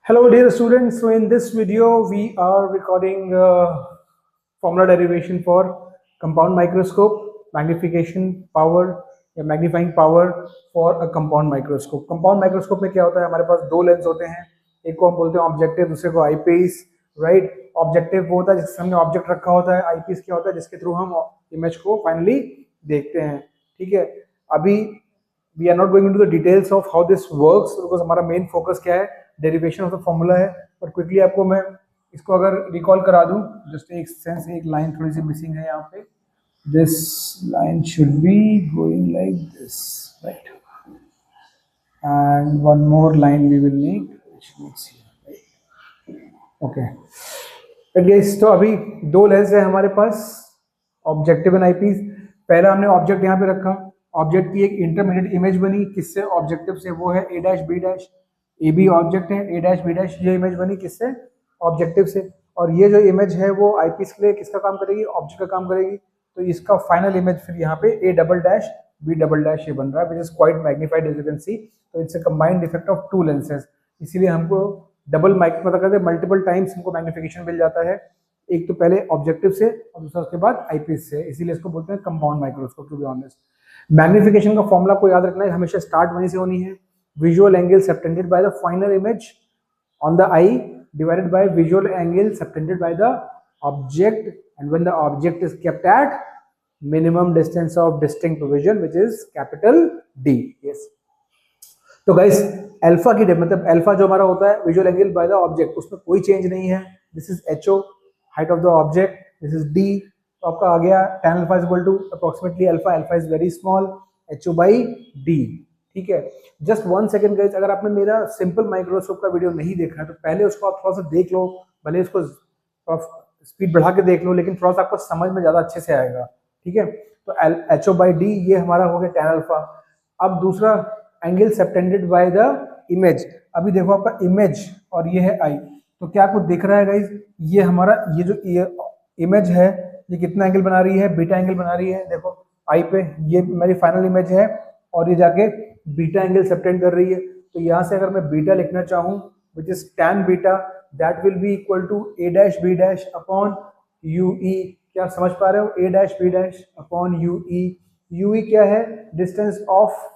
Hello dear students, so in this video we are recording formula derivation for compound microscope, magnification power या magnifying power for a compound microscope. Compound microscope में क्या होता है, हमारे पास दो lens होते हैं, एक को हम बोलते हैं ऑब्जेक्टिव, दूसरे को आईपीस, राइट। ऑब्जेक्टिव वो होता है जिसके सामने ऑब्जेक्ट रखा होता है, आईपीस क्या होता है जिसके थ्रू हम इमेज को फाइनली देखते हैं, ठीक है। अभी we are not going into the details of how this works because हमारा मेन फोकस क्या है, डेरिवेशन ऑफ द फॉर्मूला है। पर क्विकली आपको मैं इसको अगर रिकॉल करा दूं, जस्ट एक सेंस, एक लाइन थोड़ी सी मिसिंग है यहाँ पे, this line should be going like this, right, and one more line we will need, okay. तो अभी दो लेंस है हमारे पास, ऑब्जेक्टिव एंड आईपीस। पहला हमने ऑब्जेक्ट यहाँ पे रखा, ऑब्जेक्ट की एक इंटरमीडिएट इमेज बनी, किससे, ऑब्जेक्टिव से, वो है A dash B dash. A B object है, ए डैश बी डैश ये इमेज बनी किससे, ऑब्जेक्टिव से। और ये जो इमेज है वो आईपीस के लिए किसका काम करेगी, ऑब्जेक्ट का काम करेगी। तो इसका फाइनल इमेज फिर यहाँ पे A double dash B double dash ये बन रहा है, which is quite magnified as you can see. तो it's a combined effect of two lenses, इसीलिए हमको डबल माइक मतलब कहते हैं मल्टीपल टाइम्स हमको मैग्निफिकेशन मिल जाता है, एक तो पहले ऑब्जेक्टिव से और दूसरा उसके बाद आईपीस से, इसीलिए इसको बोलते हैं compound microscope to be honest. Magnification का फॉर्मूला को याद रखना है, हमेशा स्टार्ट वहीं से होनी है, visual angle subtended by the final image on the eye divided by visual angle subtended by the object, and when the object is kept at minimum distance of distinct vision which is capital D. Yes, तो guys alpha की मतलब alpha जो हमारा होता है visual angle by the object, उसमें कोई change नहीं है। This is HO, height of the object, this is D. तो आपका आ गया tan alpha is equal to approximately alpha, alpha is very small, HO by D, ठीक है। जस्ट 1 सेकंड गाइस, अगर आपने मेरा सिंपल माइक्रोस्कोप का वीडियो नहीं देखा है तो पहले उसको आप थोड़ा सा देख लो, भले उसको स्पीड बढ़ा के देख लो, लेकिन थोड़ा सा आपको समझ में ज्यादा अच्छे से आएगा, ठीक है। तो एचओ बाई डी ये हमारा हो गया tan अल्फा। अब दूसरा angle subtended by the image, अभी देखो आपका इमेज और ये है आई, तो क्या आपको दिख रहा है गाइस, ये हमारा ये जो इमेज है ये कितना एंगल बना रही है, बीटा एंगल बना रही है। देखो आई पे ये मेरी फाइनल इमेज है और ये जाके बीटा एंगल सबटेंड कर रही है। तो यहाँ से अगर मैं बीटा लिखना चाहूँ which is tan beta, that will be equal to A dash B dash upon U E. क्या समझ पा रहे हो, A dash B dash upon U E. U E क्या है, distance of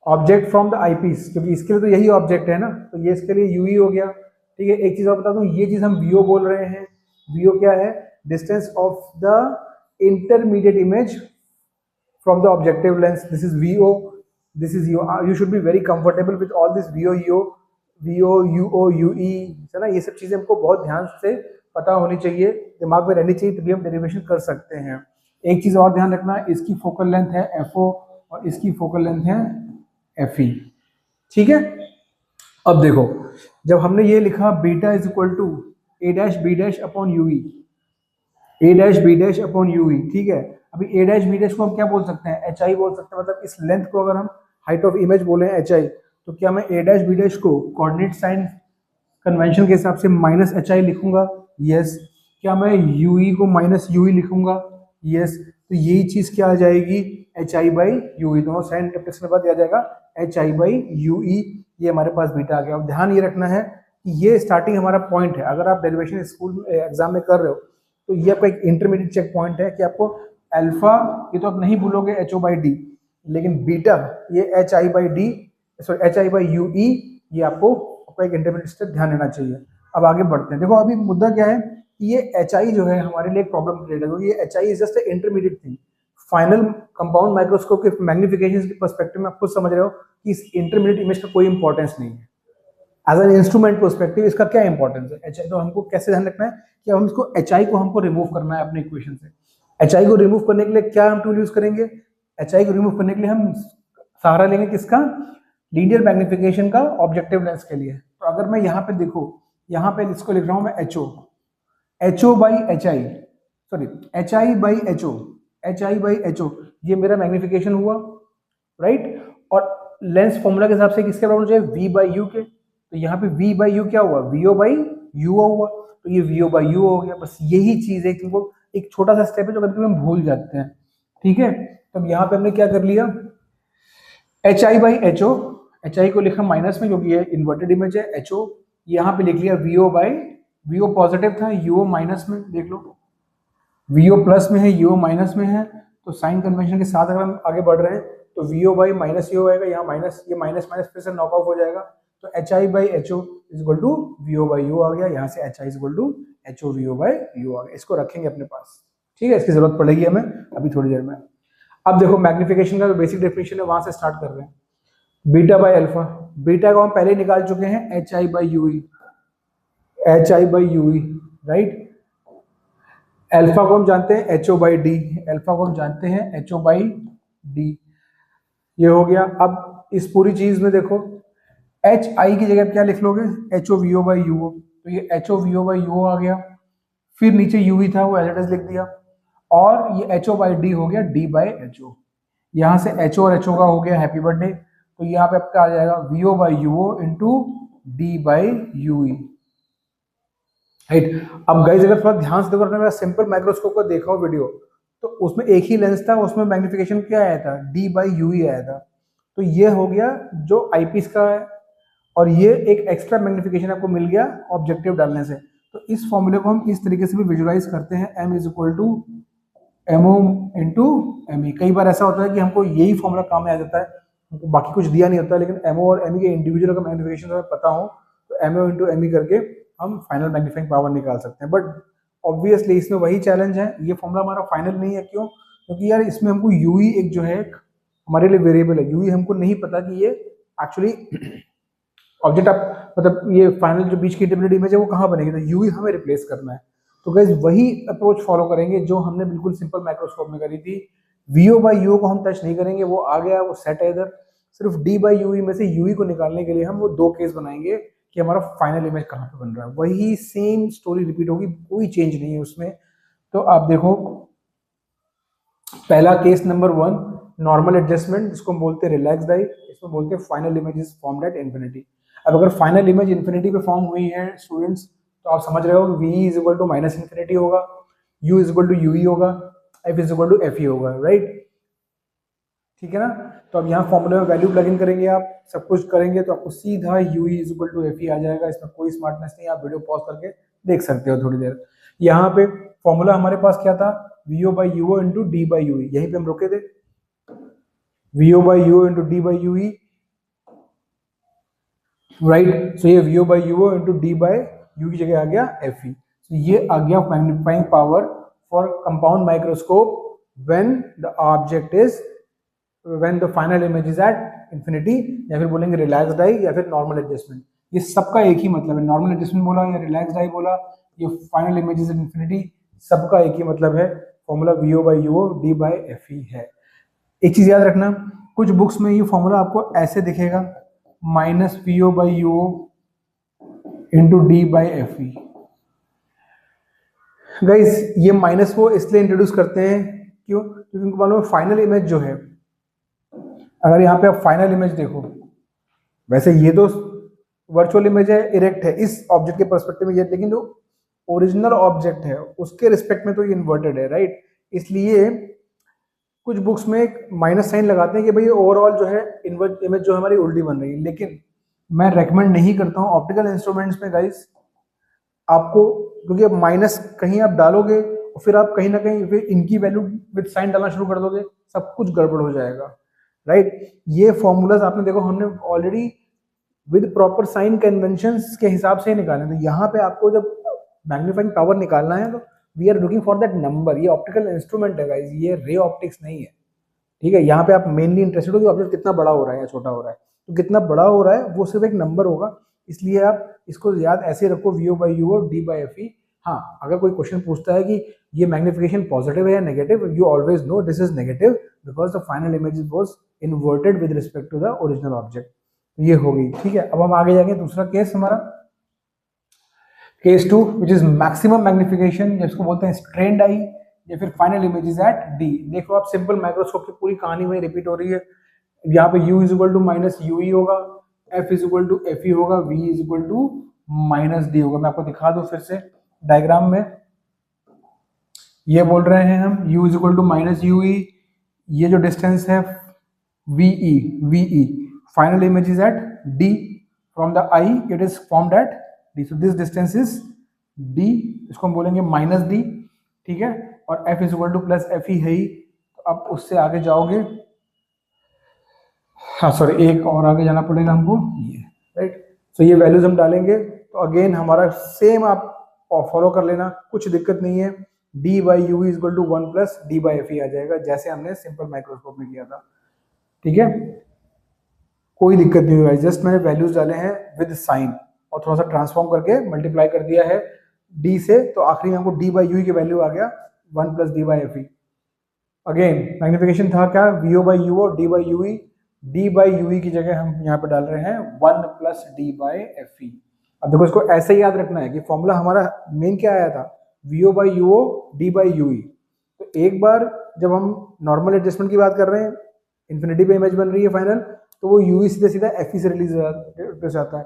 object from the eyepiece, क्योंकि इसके लिए तो यही ऑब्जेक्ट है ना, तो ये इसके लिए यूई हो गया, ठीक है। एक चीज और बता दूं, ये चीज हम वीओ बोल रहे हैं, वीओ क्या है, distance of the intermediate image from the objective lens, this is VO, this is U. You should be very comfortable with all this VO UO, VO UO UE, है ना। ये सब चीजें हमको बहुत ध्यान से पता होनी चाहिए, दिमाग में रहनी चाहिए, तभी हम डेरिवेशन कर सकते हैं। एक चीज और ध्यान रखना, इसकी फोकल लेंथ है एफओ और इसकी फोकल लेंथ है एफ ई, ठीक है। अब देखो, जब हमने ये लिखा beta is equal to A dash B dash upon U E, A dash B dash upon U E, ठीक है। अभी ए डैश बी डैश को हम क्या बोल सकते हैं, एच आई बोल सकते हैं। मतलब इस लेंथ को अगर हम हाइट ऑफ इमेज बोले एच आई, तो क्या मैं ए डैश बी डैश को कोऑर्डिनेट साइन कन्वेंशन के हिसाब से माइनस एच आई लिखूंगा, यस। क्या मैं यू ई को माइनस यू ई लिखूंगा, यस। तो यही चीज क्या आ जाएगी, एच आई बाई यू ई, दोनों साइन इंटरप्रिटेशन के बाद दिया जाएगा H I by U E, ये हमारे पास बीटा आ गया। अब ध्यान ये रखना है कि ये स्टार्टिंग हमारा पॉइंट है, अगर आप डेरिवेशन स्कूल एग्जाम में कर रहे हो तो ये आपका एक इंटरमीडिएट चेक पॉइंट है कि आपको अल्फा ये तो आप नहीं भूलोगे एच ओ बाई डी, लेकिन बीटा ये H I by D, sorry H I by U E, ये आपको एक इंटरमीडिएट स्टेप ध्यान देना चाहिए। अब आगे बढ़ते हैं, देखो अभी मुद्दा क्या है कि ये एच आई जो है हमारे लिए एक प्रॉब्लम क्रिएट है, क्योंकि ये H I is just intermediate thing. Final compound microscope के मैग्निफिकेशन के पर्सपेक्टिव में आप खुद समझ रहे हो कि इस इंटरमीडिएट इमेज का कोई इंपॉर्टेंस नहीं है। एज एन इंस्ट्रूमेंट पर्सपेक्टिव इसका क्या इंपॉर्टेंस है, एच आई। तो हमको कैसे ध्यान रखना है कि हम इसको एच आई को हमको रिमूव करना है अपने इक्वेशन से। एच आई को रिमूव करने के लिए क्या हम टूल यूज करेंगे, एच आई को रिमूव करने के लिए हम सहारा लेंगे किसका, लीनियर मैग्निफिकेशन का ऑब्जेक्टिव लेंस के लिए। तो अगर मैं यहाँ पे देखो, यहाँ पे इसको लिख रहा हूँ मैं H O, H O by H I, sorry H I by H O, H I by H O, ये मेरा मैग्निफिकेशन हुआ, राइट। और लेंस फॉर्मूला के हिसाब से किसके बराबर चाहिए, वी बाई यू के। तो यहाँ पे वी बाई यू क्या हुआ, वीओ बाई यू हुआ, तो ये वीओ बाई यू हो गया। बस यही चीज है, तुमको एक छोटा सा स्टेप है जो कभी कभी हम भूल जाते हैं, ठीक है। तो यहाँ पे हमने क्या कर लिया, H I by H O, H I को लिखा माइनस में क्योंकि ये इन्वर्टेड इमेज है, एच ओ यहाँ पे लिख लिया V O by, V O positive था, यू ओ माइनस में, देख लो वी ओ प्लस में है, यू ओ माइनस में है, तो साइन कन्वेंशन के साथ अगर हम आगे बढ़ रहे हैं तो V O by minus U आएगा, यहाँ माइनस, ये माइनस माइनस फिर से नॉक ऑफ हो जाएगा, तो H I by H O is equal to V O by U आ गया, यहाँ से H I is equal to H O V O by U आ गया। इसको रखेंगे अपने पास, ठीक है, इसकी जरूरत पड़ेगी हमें अभी थोड़ी देर में। अब देखो मैग्निफिकेशन का जो बेसिक डेफिनेशन है वहां से स्टार्ट कर रहे हैं। बीटा बाई अल्फा, बीटा को हम पहले ही निकाल चुके हैं, H I by U E, H I by U E, right. Alpha को हम जानते हैं H O by D, alpha को हम जानते हैं एच ओ बाई डी, ये हो गया। अब इस पूरी चीज में देखो एच आई की जगह क्या लिख लोगे, H O V O by U O, तो ये H O V O by U O आ गया, फिर नीचे यू ही था वो एज इट इज लिख दिया, और ये एच ओ बाई डी हो गया डी बाई एच ओ, यहाँ से एच ओ और एच ओ का हो गया हैप्पी बर्थडे, तो यहाँ पे आपका आ जाएगा V O by U O into D by U E, right. अब गाइस अगर थोड़ा ध्यान से देखो, आपने मेरा सिंपल माइक्रोस्कोप का देखा हो वीडियो, तो उसमें एक ही लेंस था, उसमें मैग्निफिकेशन क्या आया था, डी बाई यू ई आया था, तो ये हो गया जो आईपीस का है, और ये एक एक्स्ट्रा मैग्निफिकेशन आपको मिल गया ऑब्जेक्टिव डालने से। तो इस फॉर्मूले को हम इस तरीके से भी विजुलाइज करते हैं, M is equal to M O into M E. कई बार ऐसा होता है कि हमको यही फॉर्मूला काम में आ जाता है, हमको बाकी कुछ दिया नहीं होता, लेकिन एम ओ और एम ई के इंडिविजुअल का मैग्निफिकेशन हमें पता हो तो M O into M E करके हम फाइनल मैग्नीफाइंग पावर निकाल सकते हैं। बट ऑब्वियसली इसमें वही चैलेंज है, ये फॉर्मूला हमारा फाइनल नहीं है, क्यों? क्योंकि यार इसमें हमको यू ई एक जो है हमारे लिए वेरिएबल है, यू ई हमको नहीं पता कि ये एक्चुअली ऑब्जेक्ट आप मतलब ये फाइनल जो बीच की इंटरमीडिएट इमेज है वो कहाँ बनेगी, तो यू ही हमें रिप्लेस करना है। तो गाइस वही अप्रोच फॉलो करेंगे जो हमने बिल्कुल सिंपल माइक्रोस्कोप में करी थी, वी ओ बाई यू को हम टच नहीं करेंगे, वो आ गया, वो सेट है इधर। सिर्फ डी बाई यू में से यू को निकालने के लिए हम वो दो केस बनाएंगे कि हमारा फाइनल इमेज कहाँ पे बन रहा है, वही सेम स्टोरी रिपीट होगी, कोई चेंज नहीं है उसमें। तो आप देखो पहला केस नंबर 1, नॉर्मल एडजस्टमेंट, जिसको हम बोलते हैं रिलैक्स डाई, इसमें बोलते हैं final image is formed at infinity. अब अगर फाइनल इमेज इन्फिनिटी पे फॉर्म हुई है स्टूडेंट्स, तो आप समझ रहे हो V is equal to minus infinity होगा, U is equal to U E होगा, F is equal to F E होगा, राइट, ठीक है ना। तो अब यहाँ फॉर्मूले में वैल्यू प्लग इन करेंगे, आप सब कुछ करेंगे तो आपको सीधा U is equal to F E आ जाएगा, इसमें कोई स्मार्टनेस नहीं, आप वीडियो पॉज करके देख सकते हो थोड़ी देर। यहाँ पे फॉर्मूला हमारे पास क्या था, V O by U O into D by U E, यहीं पे हम रुके थे, V O by U O into D by U E, right. So ये V O by U O into D by U की जगह आ गया F E. तो ये आ गया magnifying power for compound microscope when the object is when the final image is at infinity, या फिर बोलेंगे रिलैक्स डाई या फिर नॉर्मल एडजस्टमेंट, ये सबका एक ही मतलब है। नॉर्मल एडजस्टमेंट बोला या रिलैक्स डाई बोला, ये फाइनल इमेज इज इंफिनिटी, सबका एक ही मतलब है, formula V O by U O D by F E है। एक चीज याद रखना, कुछ बुक्स में ये फॉर्मूला आपको ऐसे दिखेगा, minus V O by U O into D by F E. Guys ये माइनस को इसलिए इंट्रोड्यूस करते हैं, क्यों? क्योंकि उनको मालूम है फाइनल इमेज जो है, अगर यहाँ पे आप फाइनल इमेज देखो, वैसे ये तो वर्चुअल इमेज है, इरेक्ट है इस ऑब्जेक्ट के पर्सपेक्टिव में ये, लेकिन जो ओरिजिनल ऑब्जेक्ट है उसके रिस्पेक्ट में तो ये इन्वर्टेड है, राइट। इसलिए कुछ बुक्स में एक माइनस साइन लगाते हैं कि भाई ओवरऑल जो है इन्वर्ट इमेज जो हमारी उल्टी बन रही है, लेकिन मैं रेकमेंड नहीं करता हूँ ऑप्टिकल इंस्ट्रूमेंट्स में गाइस आपको, क्योंकि अब माइनस कहीं आप डालोगे और फिर आप कहीं ना कहीं फिर इनकी वैल्यू विद साइन डालना शुरू कर दोगे, सब कुछ गड़बड़ हो जाएगा, राइट। ये फॉर्मूलाज आपने देखो हमने already with proper sign conventions के हिसाब से निकाले, तो यहाँ पे आपको जब मैग्नीफाइंग पावर निकालना है तो we are looking for that number. ये ऑप्टिकल इंस्ट्रूमेंट है गाइस, ये रे ऑप्टिक्स नहीं है, ठीक है। यहाँ पे आप मेनली इंटरेस्टेड हो कि ऑब्जेक्ट कितना बड़ा हो रहा है या छोटा हो रहा है, तो कितना बड़ा हो रहा है वो सिर्फ एक नंबर होगा, इसलिए आप इसको याद ऐसे रखो, V O by U O D by F E. हाँ, अगर कोई क्वेश्चन पूछता है कि ये मैग्निफिकेशन पॉजिटिव है या negative, you always know this is negative because the final image was inverted with respect to the original object. ये हो गई, ठीक है। अब हम आगे जाएंगे, दूसरा केस हमारा case 2 which is maximum magnification, जिसको बोलते हैं स्ट्रेन डाई या फिर final image is at D. देखो आप सिंपल माइक्रोस्कोप की पूरी कहानी वही रिपीट हो रही है, यहाँ पे u is equal to minus U E होगा, f is equal to F E होगा, v is equal to minus D होगा। मैं आपको दिखा दूं फिर से डायग्राम में, ये बोल रहे हैं हम u is equal to minus U E, ये जो डिस्टेंस है V E, final image is at D, from the eye it is formed at D, so this distance is D, इसको हम बोलेंगे माइनस डी, ठीक है, और F is equal to plus F ही है ही, तो अब उससे आगे जाओगे, हाँ सॉरी एक और आगे जाना पड़ेगा हमको, ये राइट, सो ये वैल्यूज हम डालेंगे, तो अगेन हमारा सेम आप फॉलो कर लेना, कुछ दिक्कत नहीं है, D by U is equal to 1 plus D by F ही आ जाएगा, जैसे हमने सिंपल माइक्रोस्कोप में किया था, ठीक है, कोई दिक्कत नहीं हुई, जस्ट मैंने वैल्यूज डाले हैं विद साइन और थोड़ा सा ट्रांसफॉर्म करके मल्टीप्लाई कर दिया है डी से, तो आखिरी में हमको डी बाई यू की वैल्यू आ गया 1 plus D by F E. Again magnification था क्या, वी ओ बाई यू और D by U E, D by U ई की जगह हम यहाँ पे डाल रहे हैं 1 प्लस डी बाई एफ ई। अब देखो इसको ऐसे ही याद रखना है कि फॉर्मूला हमारा मेन क्या आया था, V O by U O D by U E, तो एक बार जब हम नॉर्मल एडजस्टमेंट की बात कर रहे हैं, इन्फिनिटी पे इमेज बन रही है फाइनल, तो वो यू ई सीधे सीधा एफ ई से रिलीज हो जाता है,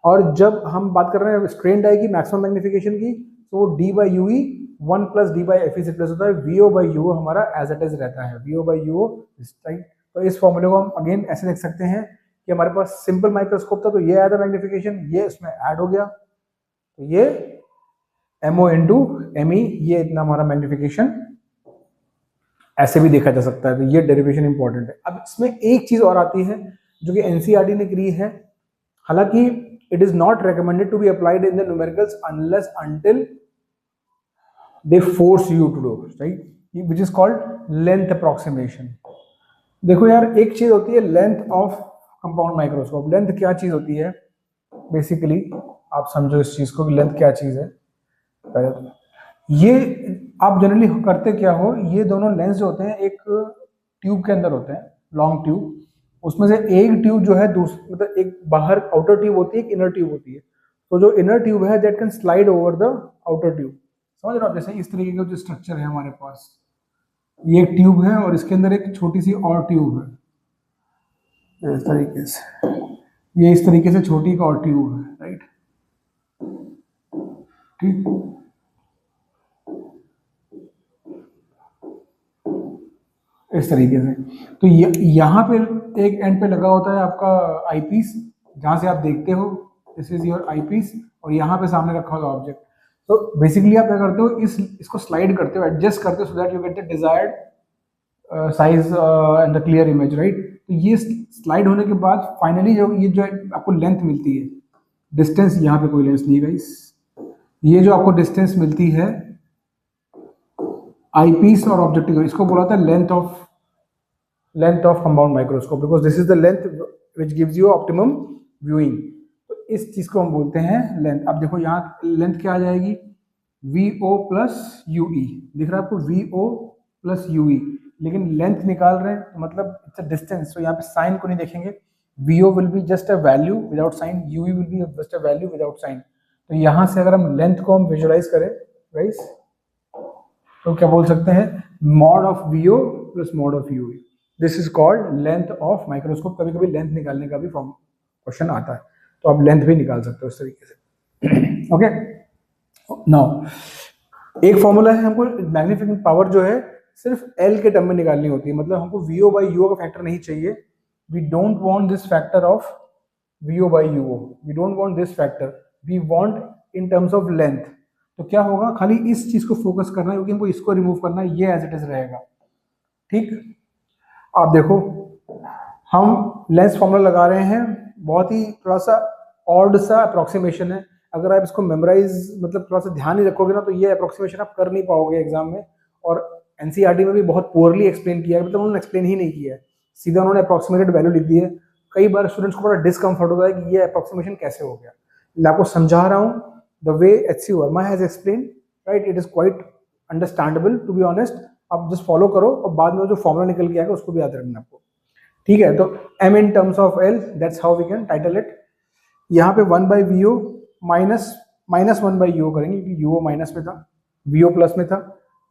और जब हम बात कर रहे हैं स्ट्रेन डाई की मैक्सिमम मैग्निफिकेशन की, तो वो D by U E 1 plus D by F E से प्लस होता है, V O by U O हमारा एज इट इज रहता है, V O by U O right. तो इस फॉर्मूले को हम अगेन ऐसे देख सकते हैं कि हमारे पास सिंपल माइक्रोस्कोप था, तो ये आया था मैग्निफिकेशन, ये इसमें ऐड हो गया, तो ये M O into M E, ये इतना हमारा मैग्निफिकेशन ऐसे भी देखा जा सकता है, तो ये डेरिवेशन इंपॉर्टेंट है। अब इसमें एक चीज और आती है जो कि एनसीईआरटी ने करी है, हालांकि it is not recommended to be applied in the numericals unless until they force you to do, right, which is called length approximation. देखो यार, एक चीज होती है length of compound microscope, length क्या चीज होती है बेसिकली, आप समझो इस चीज को कि लेंथ क्या चीज है। पहले तो ये आप जनरली करते क्या हो, ये दोनों लेंस जो होते हैं एक ट्यूब के अंदर होते हैं, लॉन्ग ट्यूब, उसमें से एक ट्यूब जो है मतलब एक बाहर आउटर ट्यूब होती है, एक इनर ट्यूब होती है, तो जो इनर ट्यूब है that can slide over the outer tube, समझ रहे हो आप, जैसे इस तरीके का जो स्ट्रक्चर है हमारे पास, ये एक ट्यूब है और इसके अंदर एक छोटी सी और ट्यूब है, इस तरीके से, ये इस तरीके से छोटी एक और ट्यूब है, राइट, ठीक, इस तरीके से। तो यहाँ पे एक एंड पे लगा होता है आपका आई पीस, जहाँ से आप देखते हो, this is your eyepiece, और यहाँ पे सामने रखा होगा ऑब्जेक्ट। तो बेसिकली आप क्या करते हो, इसको स्लाइड करते हो, एडजस्ट करते हो, so that you get the desired size and the clear image, right. तो ये स्लाइड होने के बाद फाइनली जो आपको लेंथ मिलती है, डिस्टेंस, यहाँ पे कोई लेंस नहीं गाइस, ये जो आपको डिस्टेंस मिलती है आई पीस और ऑब्जेक्टिव, इसको बोला था length of compound microscope, because this is the length which gives you optimum viewing. तो इस चीज को हम बोलते हैं लेंथ। अब देखो यहाँ लेंथ क्या आ जाएगी, V O plus U E, दिख रहा है आपको, V O plus U E, लेकिन लेंथ निकाल रहे हैं तो मतलब इट्स अ डिस्टेंस, तो यहाँ पे साइन को नहीं देखेंगे, V O will be just a value without sign, U E will be just a value without sign. तो यहाँ से अगर हम लेंथ को हम विजुअलाइज करें गाइस, तो क्या बोल सकते हैं, mod of V O plus mod of U E, this is called length of microscope. कभी कभी लेंथ निकालने का भी क्वेश्चन आता है, तो आप लेंथ भी निकाल सकते हो इस तरीके से। ओके, नाउ एक फॉर्मूला है, हमको मैग्निफिकेशन पावर जो है सिर्फ एल के टर्म में निकालनी होती है, मतलब हमको V O by U O का फैक्टर नहीं चाहिए, we don't want this factor of V O by U O, we don't want this factor, we want in terms of length. तो क्या होगा, खाली इस चीज को फोकस करना है, क्योंकि हमको इसको रिमूव करना है, ये एज इट इज रहेगा, ठीक। आप देखो, हम लेंस फॉर्मूला लगा रहे हैं, बहुत ही थोड़ा सा ऑड सा अप्रोक्सीमेशन है, अगर आप इसको मेमोराइज मतलब थोड़ा सा ध्यान नहीं रखोगे ना, तो ये अप्रोक्सीमेशन आप कर नहीं पाओगे एग्जाम में। और एनसीईआरटी में भी बहुत पुअरली एक्सप्लेन किया है, मतलब उन्होंने एक्सप्लेन ही नहीं किया है, सीधा उन्होंने अप्रोक्सीमेटेड वैल्यू लिख दी है। कई बार स्टूडेंट्स को बड़ा डिसकंफर्ट होता है कि ये अप्रोक्सीमेशन कैसे हो गया। मैं आपको समझा रहा हूँ the way H C. Verma has explain, right, it is quite understandable to be honest. आप जस्ट फॉलो करो और बाद में जो फॉर्मूला निकल के आएगा उसको भी याद रखना आपको, ठीक है। तो m in terms of l, that's how we can title it. यहाँ पे 1 by V O minus 1 by U करेंगे, क्योंकि यू ओ माइनस में था, वी ओ प्लस में था,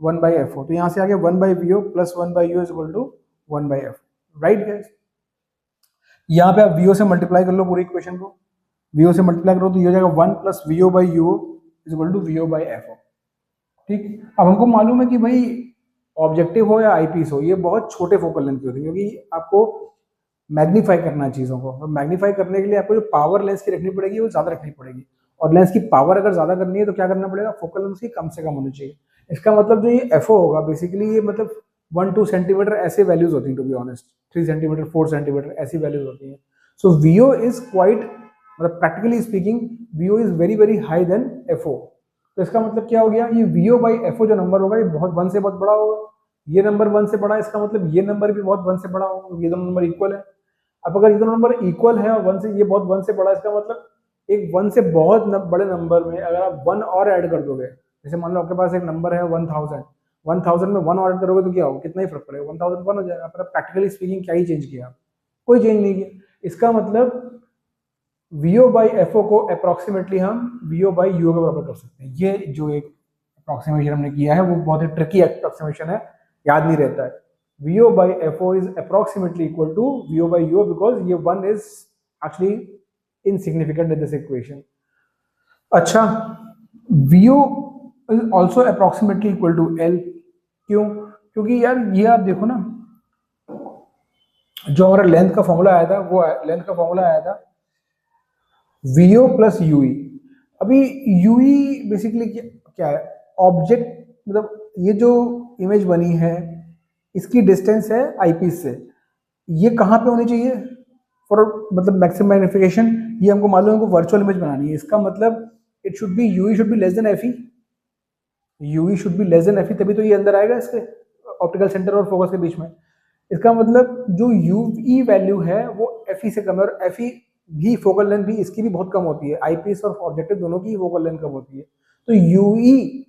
1 बाई एफ ओ, तो यहाँ से आगे 1 by V O plus 1 by U is equal to 1 by F, right guys. यहाँ पे आप वी ओ से मल्टीप्लाई कर लो पूरी इक्वेशन को, वी ओ से मल्टीप्लाई करो तो ये हो जाएगा 1 plus V O by U is equal to V O by F O, ठीक। अब हमको मालूम है कि भाई ऑब्जेक्टिव हो या आई पीस हो, ये बहुत छोटे फोकल लेंथ के होते हैं, क्योंकि आपको मैग्नीफाई करना है चीज़ों को। तो मैग्नीफाई करने के लिए आपको जो पावर लेंस की रखनी पड़ेगी वो ज़्यादा रखनी पड़ेगी, और लेंस की पावर अगर ज़्यादा करनी है तो क्या करना पड़ेगा, फोकल लेंथ की कम से कम होनी चाहिए। इसका मतलब जो ये एफओ होगा बेसिकली ये मतलब 1-2 सेंटीमीटर ऐसे वैल्यूज होती हैं, to be honest 3 centimetre 4 centimetre ऐसी वैल्यूज होती हैं। सो वीओ इज क्वाइट, मतलब practically speaking VO is very very high than FO. तो इसका मतलब क्या हो गया, ये वीओ बाई एफओ जो नंबर होगा ये बहुत 1 से बहुत बड़ा होगा, ये नंबर 1 से बड़ा है, इसका मतलब ये नंबर भी बहुत 1 से बड़ा होगा, ये दोनों नंबर इक्वल है। अब अगर ये दोनों नंबर इक्वल है और 1 से ये बहुत 1 से बड़ा है, इसका मतलब एक 1 से बहुत बड़े नंबर में अगर आप 1 और ऐड कर दोगे, जैसे मान लो आपके पास एक नंबर है 1000 में 1 और ऐड करोगे तो क्या होगा, कितना ही फर्क पड़ेगा, 1001 हो जाएगा। पर प्रैक्टिकली स्पीकिंग क्या ही चेंज किया, कोई चेंज नहीं किया। इसका मतलब वीओ बाई एफओ को अप्रोक्सीमेटली हम वीओ बाई यूओ के बराबर कर सकते हैं। ये जो एक अप्रोक्सीमेशन हमने किया है वो बहुत ही ट्रिकी अप्रोक्सीमेशन है, याद नहीं रहता है। VO by FO is approximately equal to VO by UO because ये 1 is actually insignificant in this equation. अच्छा, VO is also approximately equal to L। क्यों? क्योंकि यार ये आप देखो ना, जो हमारा लेंथ का फॉर्मूला आया था वो लेंथ का फॉर्मूला आया था VO प्लस UE। अभी UE बेसिकली क्या है, ऑब्जेक्ट, मतलब ये जो इमेज बनी है इसकी डिस्टेंस है आईपीस से, ये कहाँ पे होनी चाहिए फॉर मतलब मैक्सिमम मैग्निफिकेशन, ये हमको मालूम है, हमको वर्चुअल इमेज बनानी है। इसका मतलब it should be UE should be less than FE, UE should be less than FE, तभी तो ये अंदर आएगा इसके ऑप्टिकल सेंटर और फोकस के बीच में। इसका मतलब जो यूई वैल्यू है वो एफई से कम है, और एफई भी फोकल लेंथ भी इसकी भी बहुत कम होती है, आईपीस और ऑब्जेक्टिव दोनों की फोकल लेंथ कम होती है। तो यूई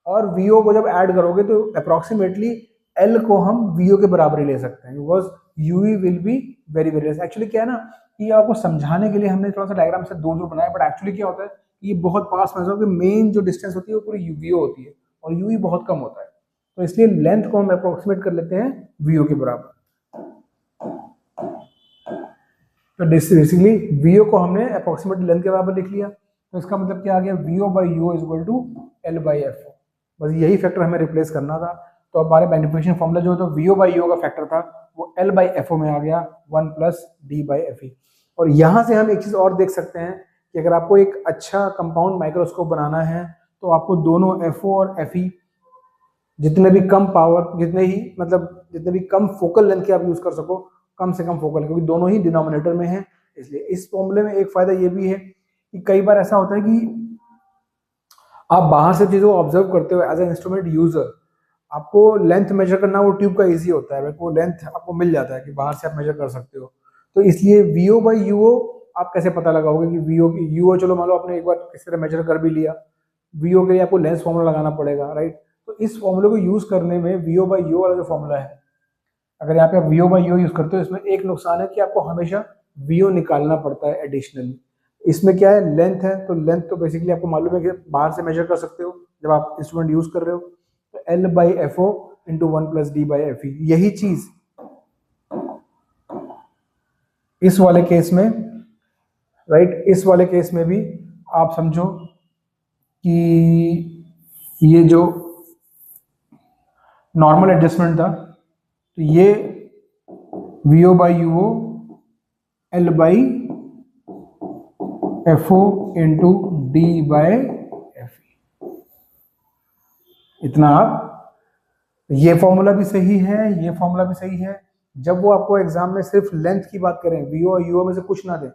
और वीओ को जब ऐड करोगे तो अप्रोक्सीमेटली एल को हम वीओ के बराबर ही ले सकते हैं, because UE will be very very less. Actually क्या है ना, कि आपको समझाने के लिए हमने थोड़ा सा डायग्राम से दूर दूर बनाया, बट एक्चुअली क्या होता है कि ये बहुत पास में कि मेन जो डिस्टेंस होती है वो पूरी वीओ होती है और यूई बहुत कम होता है, तो इसलिए लेंथ को हम अप्रोक्सीमेट कर लेते हैं वीओ के बराबर। तो बेसिकली वीओ को हमने अप्रोक्सीमेट लेंथ के बराबर लिख लिया, तो इसका मतलब क्या आ गया, VO by UO is equal to L by F. बस यही फैक्टर हमें रिप्लेस करना था। तो हमारे मैग्निफिकेशन फॉर्मूला जो तो वीओ बाई यूओ का फैक्टर था वो एल बाई एफ में आ गया 1 प्लस डी बाई एफ ई। और यहाँ से हम एक चीज़ और देख सकते हैं कि अगर आपको एक अच्छा कंपाउंड माइक्रोस्कोप बनाना है तो आपको दोनों एफ और एफ ई जितने भी कम पावर, जितने भी कम फोकल लेंथ के आप यूज कर सको, कम से कम फोकल, क्योंकि दोनों ही डिनोमिनेटर में है। इसलिए इस फॉर्मूले में एक फायदा ये भी है कि कई बार ऐसा होता है कि आप बाहर से चीज़ों को ऑब्जर्व करते हो एज ए इंस्ट्रूमेंट यूजर, आपको लेंथ मेजर करना वो ट्यूब का इजी होता है, वो लेंथ आपको मिल जाता है कि बाहर से आप मेजर कर सकते हो। तो इसलिए वीओ बाई यूओ आप कैसे पता लगाओगे कि वीओ की यूओ, चलो मान लो आपने एक बार किसी तरह मेजर कर भी लिया, वीओ के लिए आपको लेंस फॉर्मूला लगाना पड़ेगा, राइट। तो इस फॉर्मूले को यूज करने में वीओ बाई यूओ वाला जो फॉर्मूला है, अगर यहाँ पे आप वीओ बाई यूओ यूज करते हो, इसमें एक नुकसान है कि आपको हमेशा वीओ निकालना पड़ता है एडिशनली। इसमें क्या है, लेंथ है, तो लेंथ तो बेसिकली आपको मालूम है कि बाहर से मेजर कर सकते हो जब आप इंस्ट्रूमेंट यूज कर रहे हो। तो L by F O into 1 plus D by F E, यही चीज इस वाले केस में, राइट, इस वाले केस में भी आप समझो कि ये जो नॉर्मल एडजस्टमेंट था, तो ये VO by UO L by F O into D by F E, इतना आप, ये फॉर्मूला भी सही है, ये फॉर्मूला भी सही है। जब वो आपको एग्जाम में सिर्फ लेंथ की बात करें, वीओ और यूओ में से कुछ ना दे,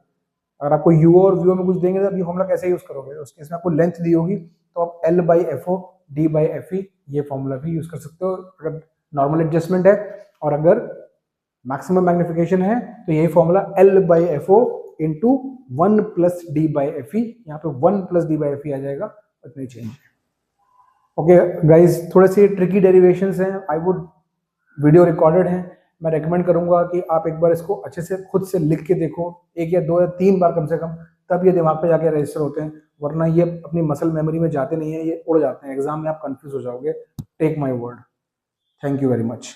अगर आपको यूओ और वीओ में कुछ देंगे तो आप ये फॉर्मूला कैसे यूज करोगे, उसके इसमें आपको लेंथ दी होगी तो आप L by F O D by F E ये फॉर्मूला भी यूज कर सकते हो अगर नॉर्मल एडजस्टमेंट है। और अगर मैक्सिमम मैग्निफिकेशन है तो यही formula L by F O into 1 plus D by F E, यहाँ पे 1 plus D by F E आ जाएगा, इतनी चेंज है। ओके गाइज, थोड़े से ट्रिकी डेरिवेशंस हैं, आई वुड, वीडियो रिकॉर्डेड है, मैं रेकमेंड करूंगा कि आप एक बार इसको अच्छे से खुद से लिख के देखो, 1 या 2 या 3 बार कम से कम, तब ये दिमाग पे जाके रजिस्टर होते हैं, वरना ये अपनी मसल मेमोरी में जाते नहीं है, ये उड़ जाते हैं, एग्जाम में आप कंफ्यूज हो जाओगे। Take my word. Thank you very much.